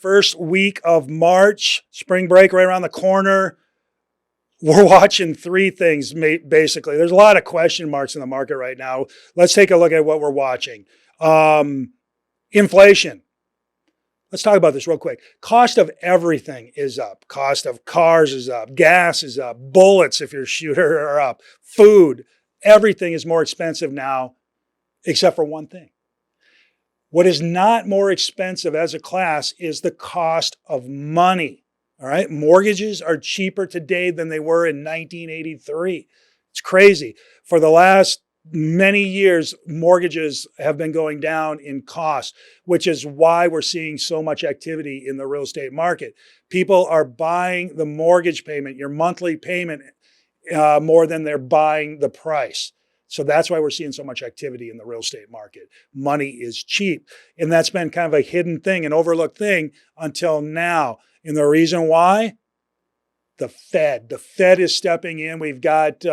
first week of March, spring break right around the corner. We're watching three things, basically. There's a lot of question marks in the market right now. Let's take a look at what we're watching. Inflation. Let's talk about this real quick. Cost of everything is up. Cost of cars is up. Gas is up. Bullets, if you're a shooter, are up. Food. Everything is more expensive now, except for one thing. What is not more expensive as a class is the cost of money. All right. Mortgages are cheaper today than they were in 1983. It's crazy. For the last many years, mortgages have been going down in cost, which is why we're seeing so much activity in the real estate market. People are buying the mortgage payment, your monthly payment, more than they're buying the price. So that's why we're seeing so much activity in the real estate market. Money is cheap. And that's been kind of a hidden thing, an overlooked thing until now. And the reason why? The Fed. The Fed is stepping in. We've got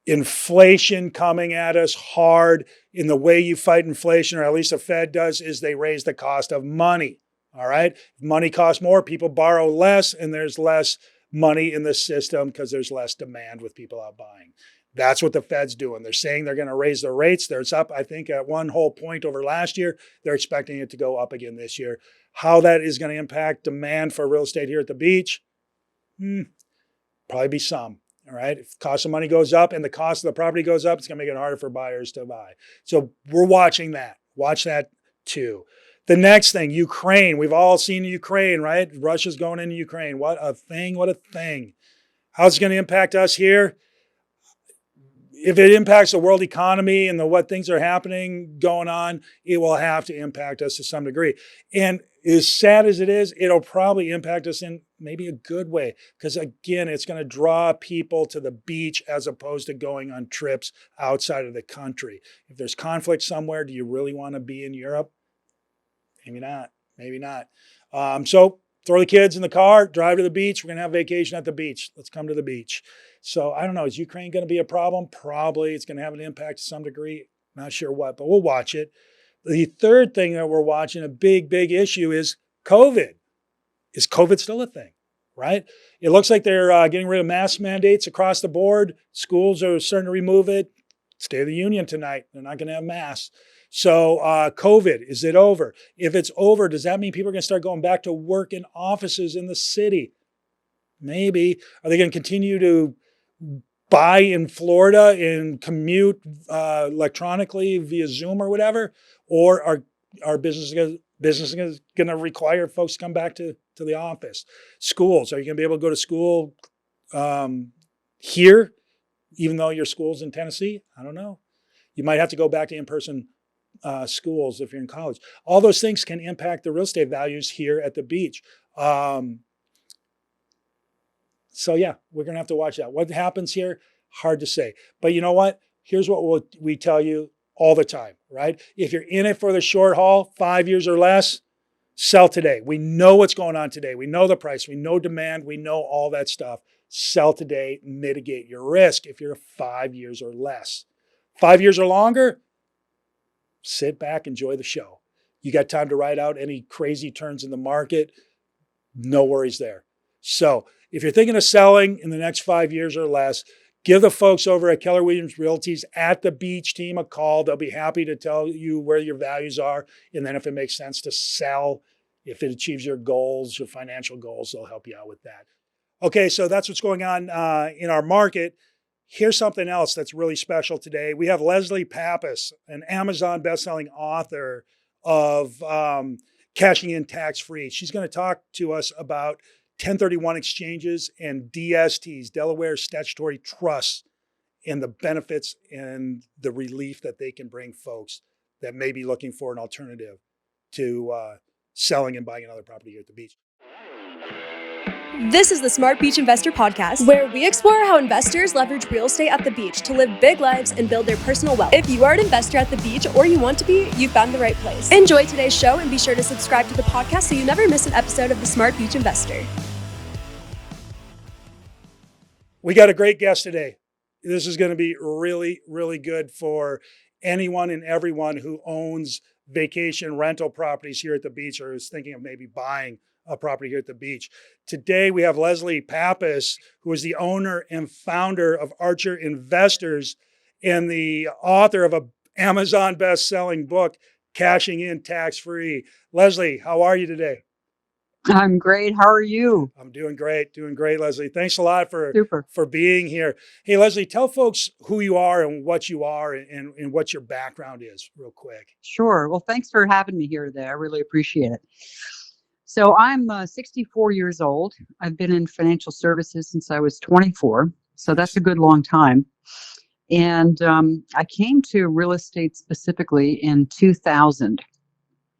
inflation coming at us hard. In the way you fight inflation, or at least the Fed does, is they raise the cost of money. All right? If money costs more, people borrow less, and there's less money in the system because there's less demand with people out buying. That's what the Fed's doing. They're saying they're going to raise their rates. There's up, I think, at one whole point over last year. They're expecting it to go up again this year. How that is going to impact demand for real estate here at the beach? Probably be some. All right. If the cost of money goes up and the cost of the property goes up, it's going to make it harder for buyers to buy. So we're watching that. Watch that too. The next thing, Ukraine. We've all seen Ukraine, right? Russia's going into Ukraine. What a thing. What a thing. How's it going to impact us here? If it impacts the world economy and what things are happening going on, it will have to impact us to some degree. And as sad as it is, it'll probably impact us in maybe a good way. Because again, it's going to draw people to the beach as opposed to going on trips outside of the country. If there's conflict somewhere, do you really want to be in Europe? Maybe not. Maybe not. So throw the kids in the car, drive to the beach. We're going to have vacation at the beach. Let's come to the beach. So I don't know. Is Ukraine going to be a problem? Probably. It's going to have an impact to some degree. Not sure what, but we'll watch it. The third thing that we're watching, a big, big issue, is COVID. Is COVID still a thing, right? It looks like they're getting rid of mask mandates across the board. Schools are starting to remove it. State of the Union tonight. They're not going to have masks. So COVID, is it over? If it's over, does that mean people are going to start going back to work in offices in the city? Maybe. Are they going to continue to buy in Florida and commute electronically via Zoom or whatever? Or are businesses going to require folks to come back to the office? Schools, are you going to be able to go to school here, even though your school's in Tennessee? I don't know. You might have to go back to in-person schools if you're in college. All those things can impact the real estate values here at the beach. So yeah, we're going to have to watch that. What happens here? Hard to say. But you know what? Here's what we tell you all the time, right? If you're in it for the short haul, 5 years or less, sell today. We know what's going on today. We know the price. We know demand. We know all that stuff. Sell today, mitigate your risk if you're 5 years or less. 5 years or longer, sit back, enjoy the show. You got time to ride out any crazy turns in the market? No worries there. So if you're thinking of selling in the next 5 years or less, give the folks over at Keller Williams Realty's at the beach team a call. They'll be happy to tell you where your values are. And then if it makes sense to sell, if it achieves your goals, your financial goals, they'll help you out with that. Okay, so that's what's going on in our market. Here's something else that's really special today. We have Leslie Pappas, an Amazon bestselling author of Cashing In Tax-Free. She's going to talk to us about 1031 exchanges and DSTs, Delaware Statutory Trusts, and the benefits and the relief that they can bring folks that may be looking for an alternative to selling and buying another property here at the beach. This is the Smart Beach Investor Podcast, where we explore how investors leverage real estate at the beach to live big lives and build their personal wealth. If you are an investor at the beach or you want to be, you found the right place. Enjoy today's show and be sure to subscribe to the podcast so you never miss an episode of the Smart Beach Investor. We got a great guest today. This is going to be really, really good for anyone and everyone who owns vacation rental properties here at the beach or is thinking of maybe buying a property here at the beach. Today, we have Leslie Pappas, who is the owner and founder of Archer Investors and the author of an Amazon best-selling book, Cashing In Tax-Free. Leslie, how are you today? I'm great. How are you? I'm doing great, Leslie. Thanks a lot Super. for being here. Hey, Leslie, tell folks who you are and what you are and what your background is real quick. Sure. Well, thanks for having me here today. I really appreciate it. So I'm 64 years old. I've been in financial services since I was 24. So that's a good long time. And I came to real estate specifically in 2000.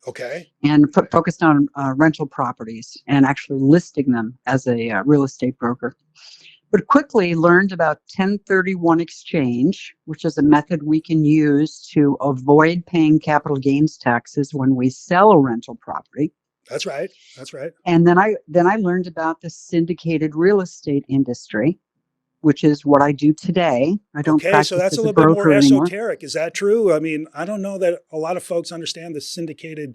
Okay. And focused on rental properties and actually listing them as a real estate broker. But quickly learned about 1031 exchange, which is a method we can use to avoid paying capital gains taxes when we sell a rental property. That's right. And then I learned about the syndicated real estate industry, which is what I do today. I don't practice so that's as a little bit more esoteric. Is that true? I mean, I don't know that a lot of folks understand the syndicated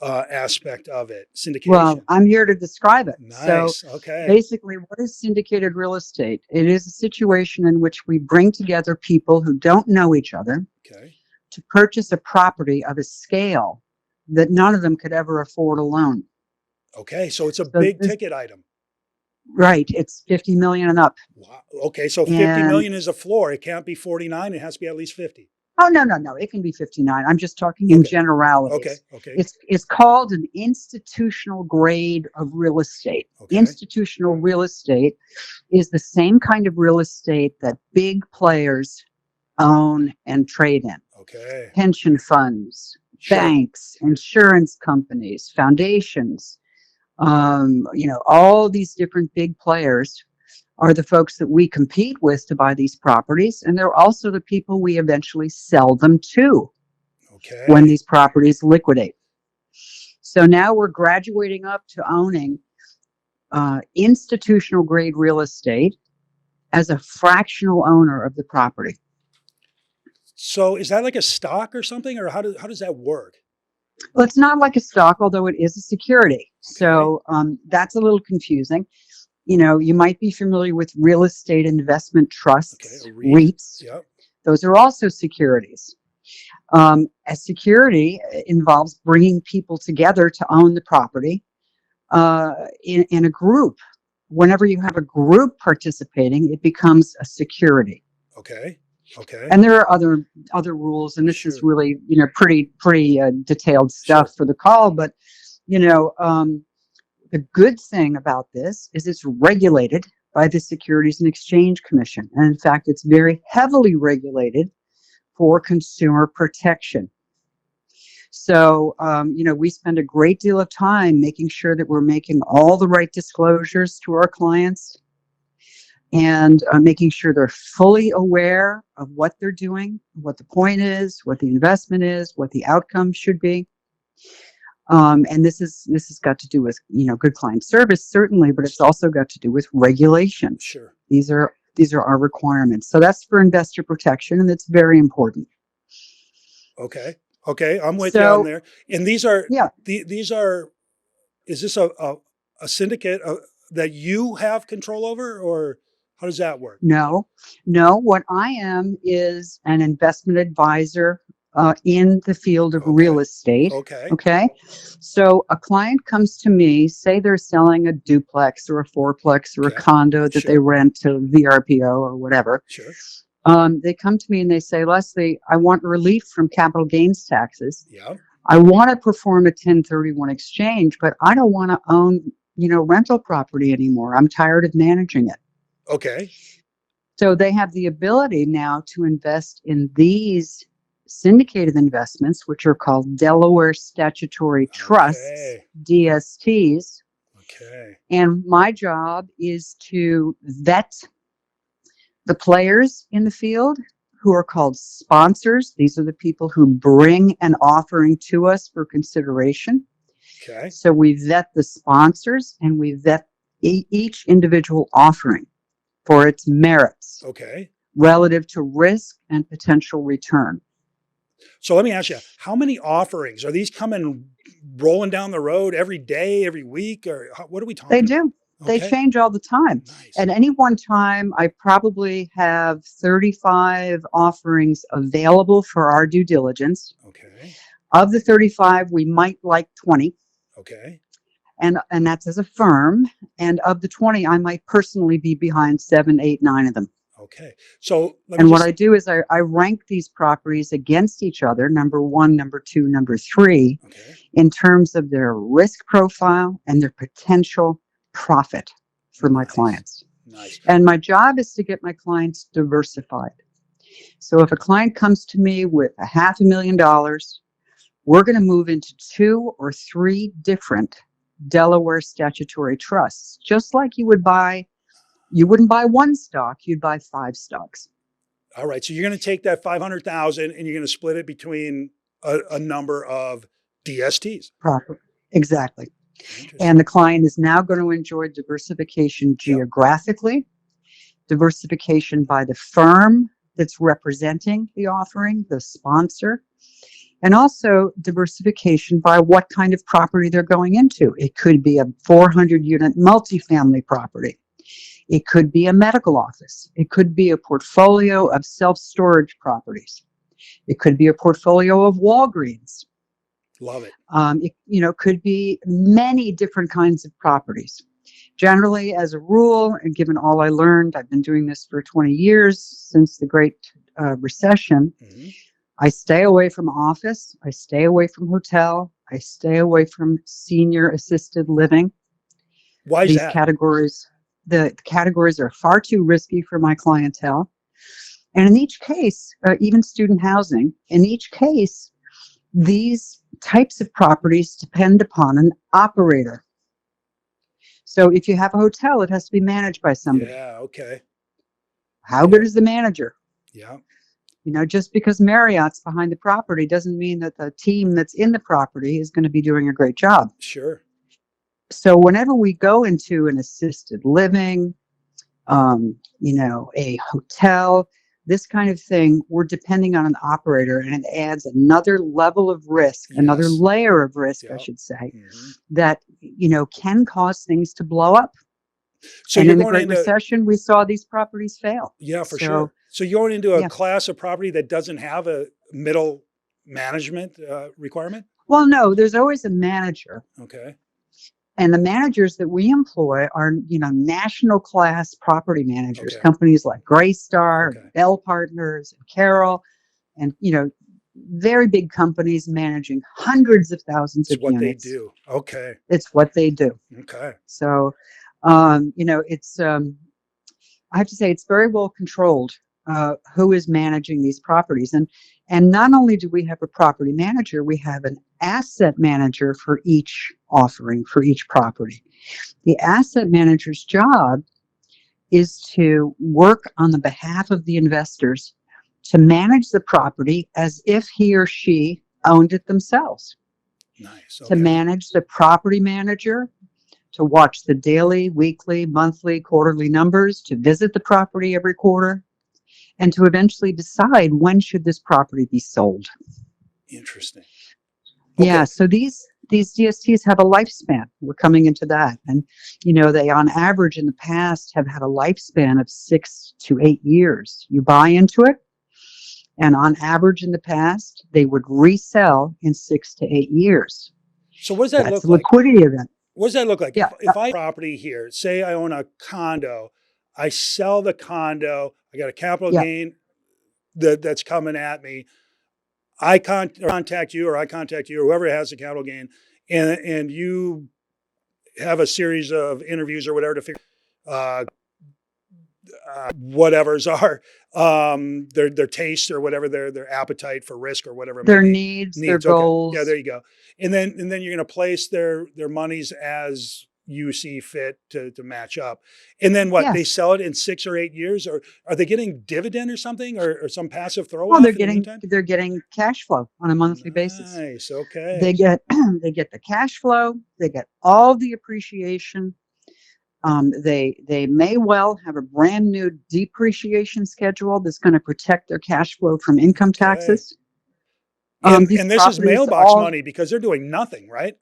aspect of it. Syndication. Well, I'm here to describe it. Nice. So okay. Basically, what is syndicated real estate? It is a situation in which we bring together people who don't know each other to purchase a property of a scale that none of them could ever afford alone. Okay, so it's a big ticket item. Right, it's 50 million and up. Wow. Okay, so 50 million is a floor. It can't be 49. It has to be at least 50. Oh, no. It can be 59. I'm just talking in generalities. Okay. It's called an institutional grade of real estate. Okay. Institutional real estate is the same kind of real estate that big players own and trade in. Okay. Pension funds, banks, insurance companies, foundations, all these different big players are the folks that we compete with to buy these properties. And they're also the people we eventually sell them to when these properties liquidate. So now we're graduating up to owning institutional grade real estate as a fractional owner of the property. So is that like a stock or something, or how does that work? Well, it's not like a stock, although it is a security. So that's a little confusing. You might be familiar with real estate investment trusts, REITs. Yep. Those are also securities. A security involves bringing people together to own the property in a group. Whenever you have a group participating, it becomes a security. Okay. And there are other rules, and this is really pretty detailed stuff for the call. But the good thing about this is it's regulated by the Securities and Exchange Commission, and in fact, it's very heavily regulated for consumer protection. So we spend a great deal of time making sure that we're making all the right disclosures to our clients. And making sure they're fully aware of what they're doing, what the point is, what the investment is, what the outcome should be. And this has got to do with good client service, certainly, but it's also got to do with regulation. Sure. These are our requirements. So that's for investor protection, and it's very important. Okay, I'm with you on there. And these are is this a syndicate that you have control over, or how does that work? No. What I am is an investment advisor in the field of real estate. Okay. So a client comes to me, say they're selling a duplex or a fourplex or a condo that they rent to VRPO or whatever. Sure. They come to me and they say, Leslie, I want relief from capital gains taxes. Yeah. I want to perform a 1031 exchange, but I don't want to own, rental property anymore. I'm tired of managing it. Okay. So they have the ability now to invest in these syndicated investments, which are called Delaware Statutory Trusts, DSTs. Okay. And my job is to vet the players in the field who are called sponsors. These are the people who bring an offering to us for consideration. Okay. So we vet the sponsors and we vet each individual offering for its merits relative to risk and potential return. So let me ask you, how many offerings are these coming rolling down the road every day, every week, or what are we They talking do. about? They Okay, change all the time. nice. At any one time, I probably have 35 offerings available for our due diligence. Okay, Of the 35, we might like 20, okay, and that's as a firm. And of the 20, I might personally be behind 7, 8, 9 of them. okay. So let me And what just, I do is I rank these properties against each other, number one, number two, number three, okay, in terms of their risk profile and their potential profit for my nice, clients. nice. And my job is to get my clients diversified. So if a client comes to me with $500,000, we're going to move into 2 or 3 different Delaware statutory trusts, just like you wouldn't buy one stock, you'd buy 5 stocks. All right. So you're going to take that 500,000 and you're going to split it between a number of DSTs. Proper. Exactly. Interesting. And the client is now going to enjoy diversification Yep. geographically, diversification by the firm that's representing the offering, the sponsor, and also diversification by what kind of property they're going into. It could be a 400-unit multifamily property. It could be a medical office. It could be a portfolio of self-storage properties. It could be a portfolio of Walgreens. Love it. It could be many different kinds of properties. Generally, as a rule, and given all I learned, I've been doing this for 20 years since the Great Recession. Mm-hmm. I stay away from office. I stay away from hotel. I stay away from senior assisted living. Why is These that? categories, the categories are far too risky for my clientele. And in each case, even student housing, in each case, these types of properties depend upon an operator. So if you have a hotel, it has to be managed by somebody. Yeah. Okay. How good is the manager? Yeah. Just because Marriott's behind the property doesn't mean that the team that's in the property is going to be doing a great job. Sure. So whenever we go into an assisted living, a hotel, this kind of thing, we're depending on an operator, and it adds another level of risk, another Yes. layer of risk, I Yep. should say, Mm-hmm. that, can cause things to blow up. So And you're in the going Great into, Recession, we saw these properties fail. yeah, for So, sure. So you're going into a yeah. class of property that doesn't have a middle management requirement? Well, no, there's always a manager. Okay. And the managers that we employ are, national class property managers, Okay. companies like Greystar, Okay. and Bell Partners, and Carroll, and, very big companies managing hundreds of thousands It's of what they units. do. Okay. It's what they do. Okay. So, it's, I have to say, it's very well controlled who is managing these properties. And not only do we have a property manager, we have an asset manager for each offering, for each property. The asset manager's job is to work on the behalf of the investors to manage the property as if he or she owned it themselves. Nice. To Okay. manage the property manager, to watch the daily, weekly, monthly, quarterly numbers, to visit the property every quarter, and to eventually decide when should this property be sold. Interesting. Yeah, Okay. so these DSTs have a lifespan. We're coming into that. And, they on average in the past have had a lifespan of 6 to 8 years. You buy into it, and on average in the past, they would resell in 6 to 8 years. So what does that That's look a like? liquidity event. What does that look like? Yeah. If I property here, say I own a condo, I sell the condo, I got a capital Yeah. gain that's coming at me. I contact you, or I contact you, or whoever has the capital gain, and you have a series of interviews or whatever to figure whatever's are their taste or whatever their appetite for risk or whatever it Their might be. needs, their Okay. goals. Yeah, there you go. And then you're going to place their monies as you see fit to match up. And then what? They Yes. sell it in 6 or 8 years, or are they getting dividend or something, or some passive throw Well, off in the meantime? they're getting cash flow on a monthly basis. Nice. Okay. They get the cash flow. They get all the appreciation. They may well have a brand new depreciation schedule that's going to protect their cash flow from income taxes. These And this is properties mailbox all, money because they're doing nothing, right?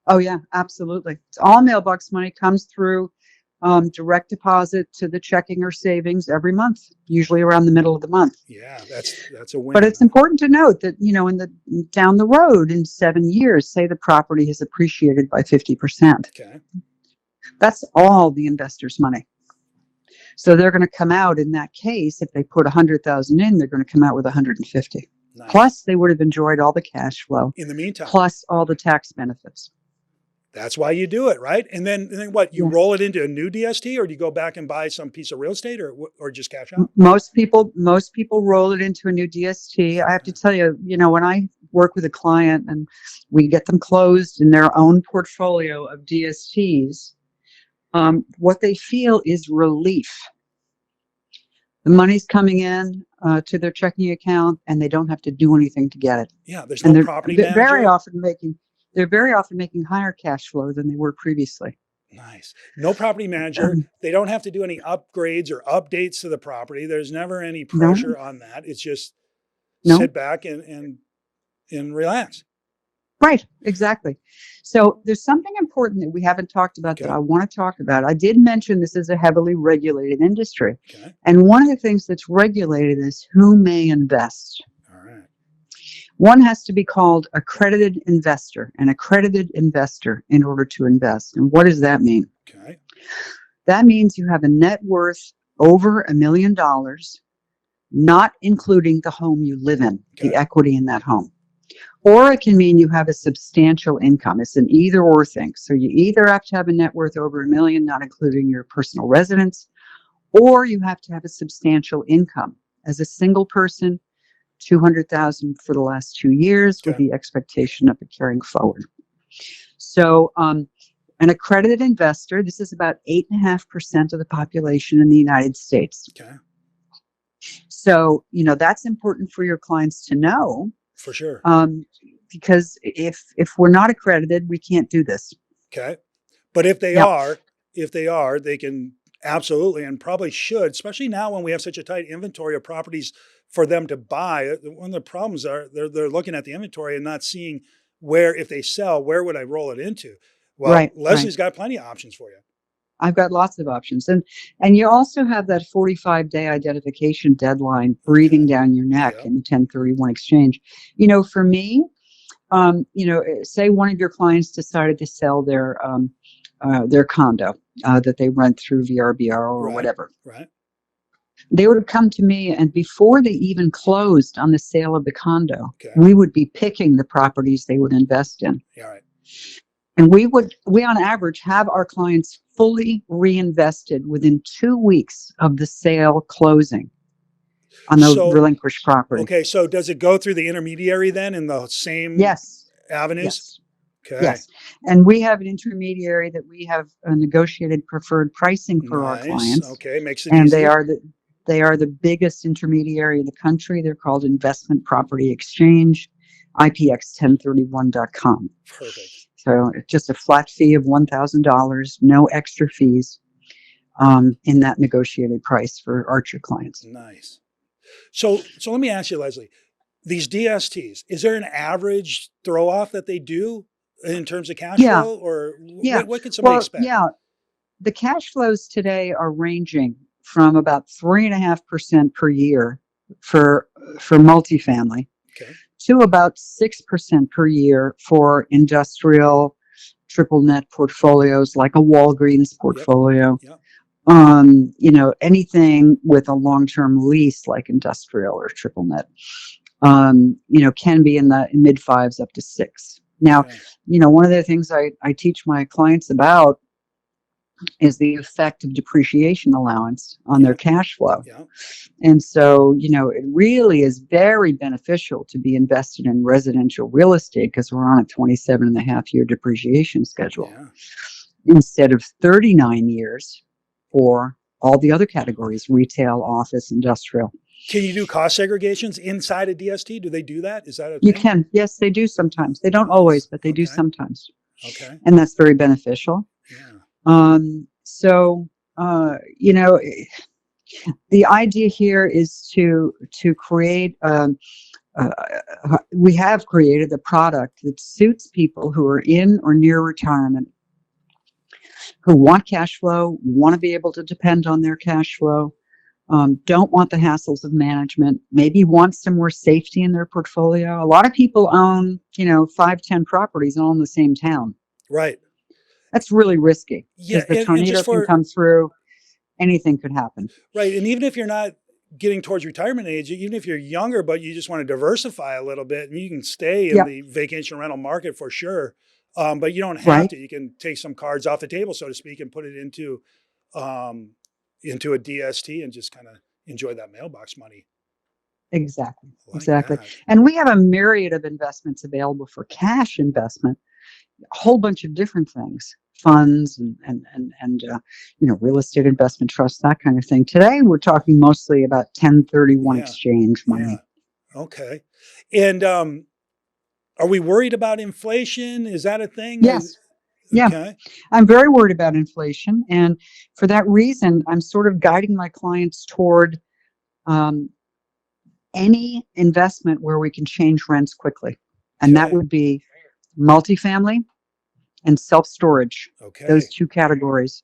oh yeah, absolutely. It's all mailbox money, comes through direct deposit to the checking or savings every month, usually around the middle of the month. Yeah, that's a But win. it's important to note that, in the down the road in 7 years, say the property has appreciated by 50%. Okay. That's all the investor's money. So they're going to come out in that case, if they put 100,000 in, they're going to come out with 150. Nice. Plus, they would have enjoyed all the cash flow. In the meantime, plus all the tax benefits. that's why you do it, right? And then what? You Yeah. roll it into a new DST, or do you go back and buy some piece of real estate, or just cash out? Most people roll it into a new DST. I have to tell you, when I work with a client and we get them closed in their own portfolio of DSTs, what they feel is relief. The money's coming in to their checking account, and they don't have to do anything to get it. Yeah, there's And no they're property they're very manager. often making higher cash flow than they were previously. Nice. No property manager. They don't have to do any upgrades or updates to the property. There's never any No, pressure on that. It's just no. sit back and relax. Right, exactly. So there's something important that we haven't talked about that Okay. I want to talk about. I did mention this is a heavily regulated industry. Okay. And one of the things that's regulated is who may invest. All right. One has to be called accredited investor, an accredited investor in order to invest. And what does that mean? Okay. That means you have a net worth over $1 million, not including the home you live in, Okay. the equity in that home. Or it can mean you have a substantial income. It's an either or thing. So you either have to have a net worth over $1 million, not including your personal residence, or you have to have a substantial income. As a single person, 200,000 for the last 2 years with Okay. the expectation of it carrying forward. So an accredited investor, this is about 8.5% of the population in the United States. Okay. So, that's important for your clients to know. For sure. Because if we're not accredited, we can't do this. Okay. But if they Yep. are, they can absolutely and probably should, especially now when we have such a tight inventory of properties for them to buy. One of the problems are they're looking at the inventory and not seeing where, if they sell, where would I roll it into? Well, Right, Leslie's got plenty of options for you. I've got lots of options. And you also have that 45-day identification deadline breathing down your neck Yeah. in the 1031 exchange. For me, say one of your clients decided to sell their condo that they rent through VRBO or Right. whatever. Right. They would have come to me, and before they even closed on the sale of the condo, Okay. we would be picking the properties they would invest in. Yeah. Right. And we on average have our clients fully reinvested within 2 weeks of the sale closing on the So- relinquished property. Okay. So does it go through the intermediary then in the same Yes. avenues? Yes. Okay. Yes. And we have an intermediary that we have a negotiated preferred pricing for our Nice. clients. Okay. Makes it And easy. they are the biggest intermediary in the country. They're called Investment Property Exchange, IPX1031.com. Perfect. So it's just a flat fee of $1,000, no extra fees in that negotiated price for Archer clients. Nice. So let me ask you, Leslie, these DSTs, is there an average throw off that they do in terms of cash Yeah. flow, or Yeah. what can somebody expect? Yeah, the cash flows today are ranging from about 3.5% per year for multifamily Okay. to about 6% per year for industrial triple net portfolios like a Walgreens portfolio. Yep. Anything with a long-term lease like industrial or triple net, can be in the mid fives up to 6. Now, Okay. One of the things I teach my clients about is the effect of depreciation allowance on their cash flow. Yeah. And so, it really is very beneficial to be invested in residential real estate because we're on a 27.5-year depreciation schedule Yeah. instead of 39 years for all the other categories, retail, office, industrial. Can you do cost segregations inside a DST? Do they do that? Is that a You thing? can. Yes, they do sometimes. They don't Nice. always, but they do Okay. sometimes. Okay. And that's very beneficial. Yeah. So, the idea here is to create a we have created a product that suits people who are in or near retirement, who want cash flow, want to be able to depend on their cash flow, don't want the hassles of management, maybe want some more safety in their portfolio. A lot of people own, 5, 10 properties all in the same town. Right. That's really risky Yeah. because the And tornado just can for, come through. Anything could happen. right. And even if you're not getting towards retirement age, even if you're younger, but you just want to diversify a little bit, and you can stay in Yep. the vacation rental market for sure. But you don't have Right. to. You can take some cards off the table, so to speak, and put it into a DST and just kind of enjoy that mailbox money. Exactly. I like Exactly. that. And we have a myriad of investments available for cash investment, a whole bunch of different things, funds and real estate investment trusts, that kind of thing. Today, we're talking mostly about 1031 Yeah. exchange money. Yeah. Okay. And are we worried about inflation? Is that a thing? Yes. Yeah. Okay. I'm very worried about inflation. And for that reason, I'm sort of guiding my clients toward any investment where we can change rents quickly. And that Okay. would be multifamily and self-storage, Okay. those two categories.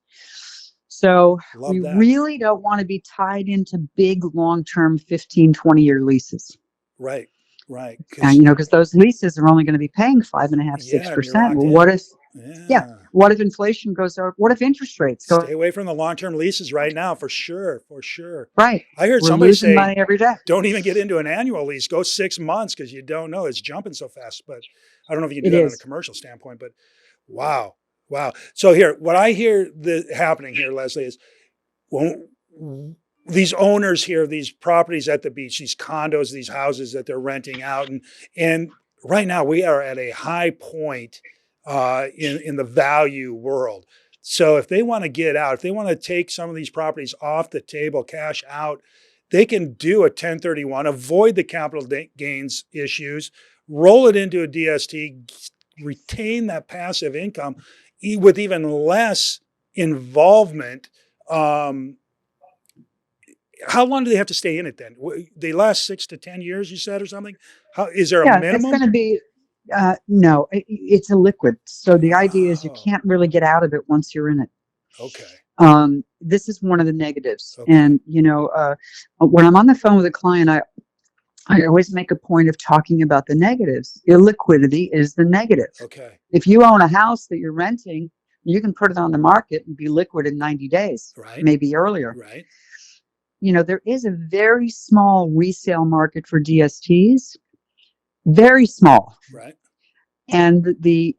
So Love we that. really don't want to be tied into big long-term 15, 20-year leases. Right. Right. And, because those leases are only going to be paying 5.5%, Yeah, and you're 6%. locked Well, in. what if inflation goes up? What if interest rates go? Stay away from the long-term leases right now, for sure. For sure. Right. I heard We're somebody losing say, money every day. don't even get into an annual lease. Go 6 months because you don't know. It's jumping so fast. But I don't know if you can do It that on a is. commercial standpoint. But wow. So here, what I hear happening here, Leslie, is when these owners here of these properties at the beach, these condos, these houses that they're renting out, and right now we are at a high point in the value world. So if they want to get out, if they want to take some of these properties off the table, cash out, they can do a 1031, avoid the capital gains issues, roll it into a DST, retain that passive income with even less involvement. How long do they have to stay in it then? They last 6 to 10 years, you said, or something? Is there a Yeah, it's minimum? going to be, no, it's a liquid. So the idea is you Oh. can't really get out of it once you're in it. Okay. This is one of the negatives. Okay. And, when I'm on the phone with a client, I always make a point of talking about the negatives. Illiquidity is the negative. Okay. If you own a house that you're renting, you can put it on the market and be liquid in 90 days, Right. maybe earlier. Right. There is a very small resale market for DSTs, very small. Right. And the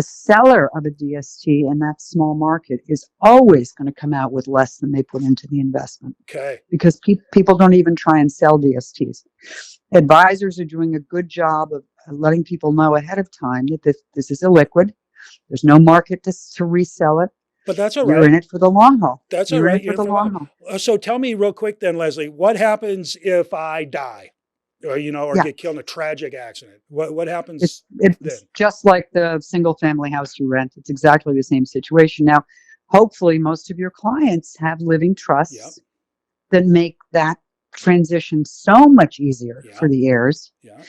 seller of a DST in that small market is always going to come out with less than they put into the investment. Okay. Because people don't even try and sell DSTs. Advisors are doing a good job of letting people know ahead of time that this is illiquid. There's no market to resell it. But that's all You're right. in it for the long haul. That's You're all right. in it for the long haul. So tell me real quick then, Leslie, what happens if I die? Or Yeah. get killed in a tragic accident? What happens It's then? just like the single family house you rent. It's exactly the same situation. Now, hopefully most of your clients have living trusts Yep. that make that transition so much easier Yeah. for the heirs. Yeah.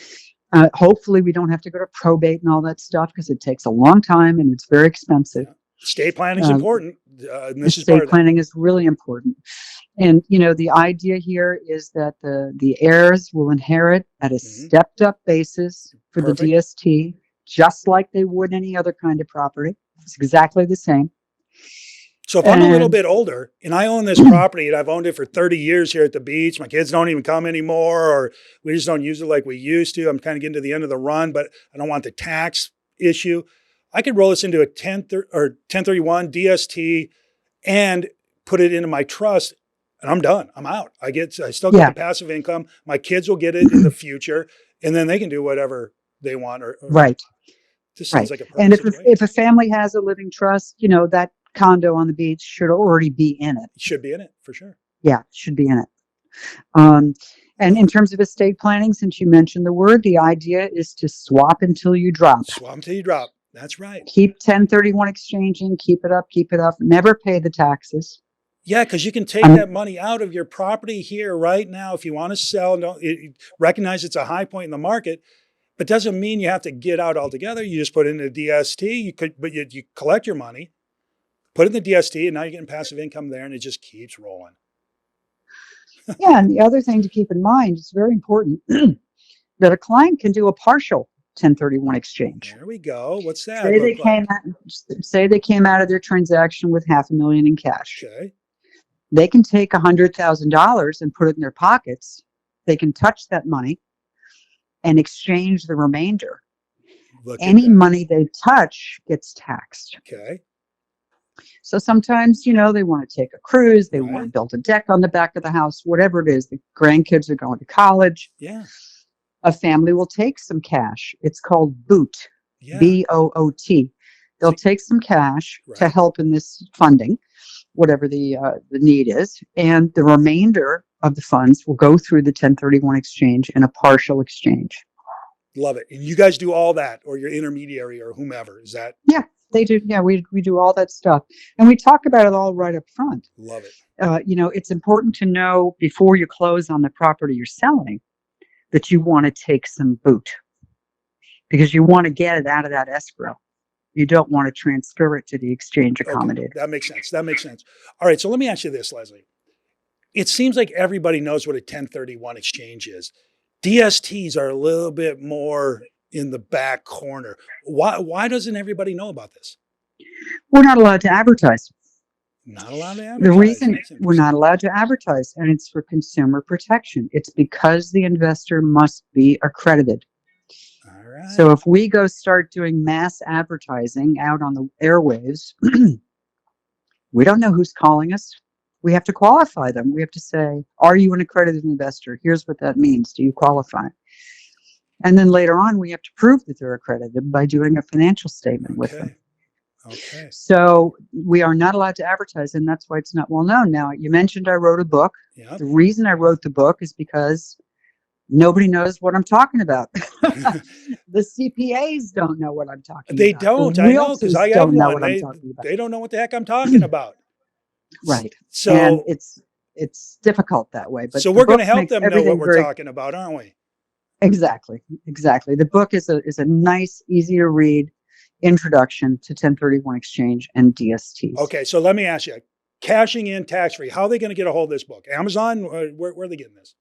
Hopefully we don't have to go to probate and all that stuff because it takes a long time and it's very expensive. Yeah. Estate planning is important. And this is part Estate of that. planning is really important. And, the idea here is that the heirs will inherit at a stepped up basis for Perfect. the DST, just like they would any other kind of property. It's exactly the same. So if I'm a little bit older and I own this property and I've owned it for 30 years here at the beach, my kids don't even come anymore, or we just don't use it like we used to. I'm kind of getting to the end of the run, but I don't want the tax issue. I could roll this into a 1031 DST and put it into my trust, and I'm done. I'm out. I still get the passive income. My kids will get it in the future, and then they can do whatever they want. Or Right. This sounds like a perfect And situation. if a family has a living trust, that condo on the beach should already be in it. It should be in it for sure. Yeah, should be in it. And in terms of estate planning, since you mentioned the word, the idea is to swap until you drop. Swap until you drop. That's right. Keep 1031 exchanging, keep it up, never pay the taxes. Yeah, because you can take that money out of your property here right now if you want to sell. Recognize it's a high point in the market, but doesn't mean you have to get out altogether. You just put it in a DST. You collect your money, put it in the DST, and now you're getting passive income there, and it just keeps rolling. Yeah, and the other thing to keep in mind, it's very important that a client can do a partial 1031 exchange. There we go. What's that Say look like? Say they came out of their transaction with $500,000 in cash. Okay. They can take $100,000 and put it in their pockets. They can touch that money and exchange the remainder. Any money they touch gets taxed. Okay. So sometimes, they want to take a cruise, they want to build a deck on the back of the house, whatever it is. The grandkids are going to college. Yeah. A family will take some cash. It's called BOOT, BOOT. They'll take some cash to help in this funding, whatever the need is, and the remainder of the funds will go through the 1031 exchange in a partial exchange. Love it. And you guys do all that, or your intermediary or whomever, is that? Yeah, they do. Yeah, we do all that stuff. And we talk about it all right up front. Love it. It's important to know before you close on the property you're selling that you want to take some BOOT because you want to get it out of that escrow. You don't want to transfer it to the exchange accommodator. Okay, that makes sense. All right, so let me ask you this, Leslie. It seems like everybody knows what a 1031 exchange is. DSTs are a little bit more in the back corner. Why doesn't everybody know about this? We're not allowed to advertise. Not allowed to advertise. The reason we're not allowed to advertise, and it's for consumer protection. It's because the investor must be accredited. All right. So if we go start doing mass advertising out on the airwaves, we don't know who's calling us. We have to qualify them. We have to say, are you an accredited investor? Here's what that means. Do you qualify? And then later on, we have to prove that they're accredited by doing a financial statement with them. Okay. So we are not allowed to advertise, and that's why it's not well known. Now, you mentioned I wrote a book. Yep. The reason I wrote the book is because nobody knows what I'm talking about. The CPAs don't know what I'm talking They about. don't. I know, because I have one. They don't know what the heck I'm talking about. Right. So and it's difficult that way. But so we're going to help them know what we're talking about, aren't we? Exactly. The book is a nice, easy to read introduction to 1031 exchange and DSTs. Okay, so let me ask you, cashing in tax-free, how are they going to get a hold of this book? Amazon? Where are they getting this?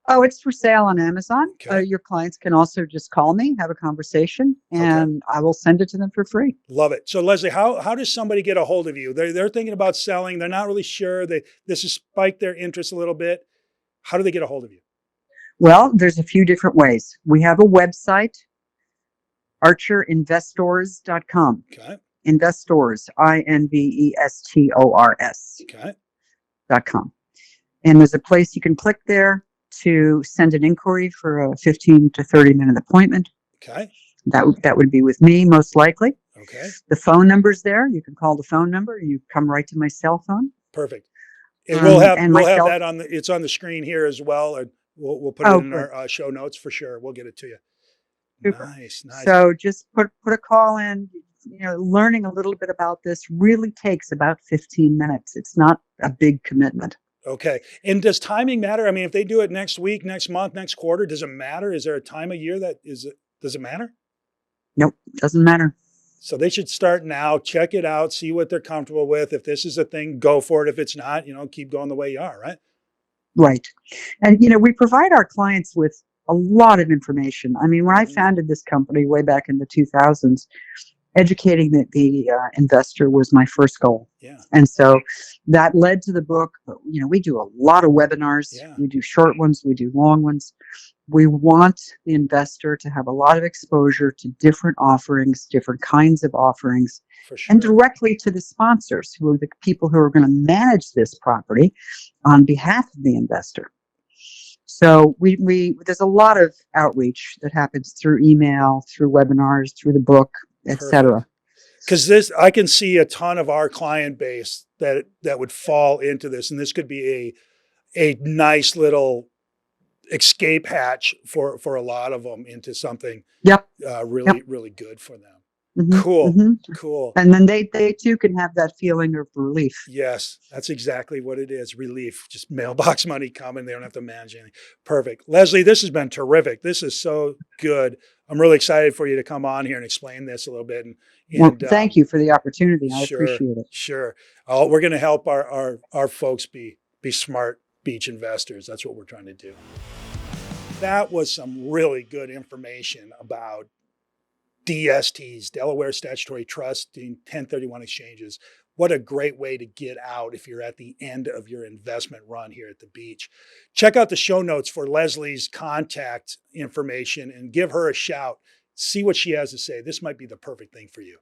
Oh, it's for sale on Amazon. Okay. Your clients can also just call me, have a conversation, and I will send it to them for free. Love it. So Leslie, how does somebody get a hold of you? They're thinking about selling. They're not really sure. This has spiked their interest a little bit. How do they get a hold of you? Well, there's a few different ways. We have a website, archerinvestors.com. Okay. Investors, INVESTORS. Okay. .com. And there's a place you can click there to send an inquiry for a 15 to 30-minute appointment. Okay. That would be with me, most likely. Okay. The phone number's there. You can call the phone number. You come right to my cell phone. Perfect. And we'll have that on it's on the screen here as well. Or we'll put it in our show notes for sure. We'll get it to you. Super. Nice. So just put a call in. Learning a little bit about this really takes about 15 minutes. It's not a big commitment. Okay. And does timing matter? I mean, if they do it next week, next month, next quarter, does it matter? Is there a time of year does it matter? Nope, doesn't matter. So they should start now, check it out, see what they're comfortable with. If this is a thing, go for it. If it's not, keep going the way you are, right? Right. And, we provide our clients with a lot of information. I mean, when I founded this company way back in the 2000s, educating the investor was my first goal. Yeah. And so that led to the book. But, we do a lot of webinars. Yeah. We do short ones. We do long ones. We want the investor to have a lot of exposure to different offerings, different kinds of offerings, for sure. and directly to the sponsors, who are the people who are going to manage this property on behalf of the investor. So there's a lot of outreach that happens through email, through webinars, through the book, etc. Because I can see a ton of our client base that would fall into this, and this could be a nice little escape hatch for a lot of them into something really good for them. Cool. Cool. And then they too can have that feeling of relief. Yes, that's exactly what it is. Relief, just mailbox money coming. They don't have to manage anything. Perfect. Leslie, this has been terrific. This is so good. I'm really excited for you to come on here and explain this a little bit. Well, thank you for the opportunity. I Sure, appreciate it. sure. We're going to help our folks be smart beach investors. That's what we're trying to do. That was some really good information about DSTs, Delaware Statutory Trust, and 1031 exchanges. What a great way to get out if you're at the end of your investment run here at the beach. Check out the show notes for Leslie's contact information and give her a shout. See what she has to say. This might be the perfect thing for you.